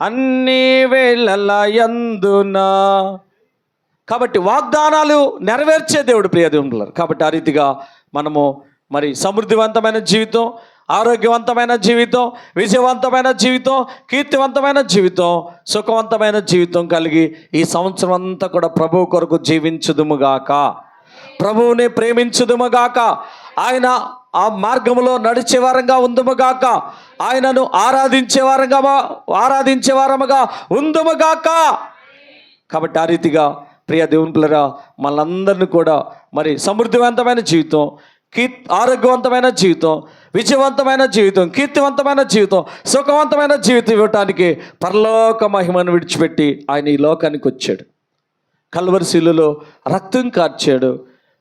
అన్ని వేళల యందున. కాబట్టి వాగ్దానాలు నెరవేర్చే దేవుడు ప్రియ దేవుడు. కాబట్టి ఆ రీతిగా మనము మరి సమృద్ధివంతమైన జీవితం, ఆరోగ్యవంతమైన జీవితం, విజయవంతమైన జీవితం, కీర్తివంతమైన జీవితం, సుఖవంతమైన జీవితం కలిగి ఈ సంవత్సరం అంతా కూడా ప్రభువు కొరకు జీవించుదుముగాక, ప్రభువుని ప్రేమించుదుముగాక, ఆయన ఆ మార్గంలో నడిచేవారంగా ఉందుముగాక, ఆయనను ఆరాధించేవారముగా ఉందుముగాక. కాబట్టి ఆ రీతిగా ప్రియ దేవుని పిల్లరా మనందరినీ కూడా మరి సమృద్ధివంతమైన జీవితం, ఆరోగ్యవంతమైన జీవితం, విజయవంతమైన జీవితం, కీర్తివంతమైన జీవితం, సుఖవంతమైన జీవితం ఇవ్వటానికి పరలోక మహిమను విడిచిపెట్టి ఆయన ఈ లోకానికి వచ్చాడు. కల్వరి శిలువలో రక్తం కార్చాడు,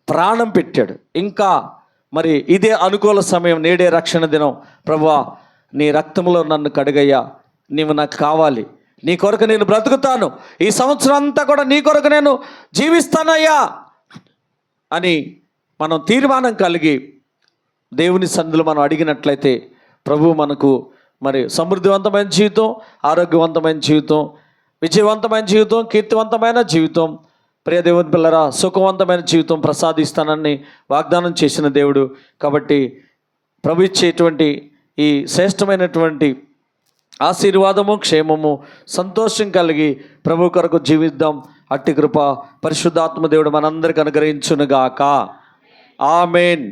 ప్రాణం పెట్టాడు. ఇంకా మరి ఇదే అనుకూల సమయం, నేడే రక్షణ దినం. ప్రభువా నీ రక్తంలో నన్ను కడుగయ్యా, నీవు నాకు కావాలి, నీ కొరకు నేను బ్రతుకుతాను, ఈ సంవత్సరం అంతా కూడా నీ కొరకు నేను జీవిస్తానయ్యా అని మనం తీర్మానం కలిగి దేవుని సన్నిధిలో మనం అడిగినట్లయితే ప్రభు మనకు మరి సమృద్ధివంతమైన జీవితం, ఆరోగ్యవంతమైన జీవితం, విజయవంతమైన జీవితం, కీర్తివంతమైన జీవితం, ప్రియ దేవుని పిల్లరా సుఖవంతమైన జీవితం ప్రసాదిస్తానని వాగ్దానం చేసిన దేవుడు. కాబట్టి ప్రభు ఇచ్చేటువంటి ఈ శ్రేష్టమైనటువంటి ఆశీర్వాదము, క్షేమము, సంతోషం కలిగి ప్రభు కొరకు జీవిద్దాం. అట్టి కృప పరిశుద్ధాత్మ దేవుడు మనందరికి అనుగ్రహించునుగాక. ఆమేన్.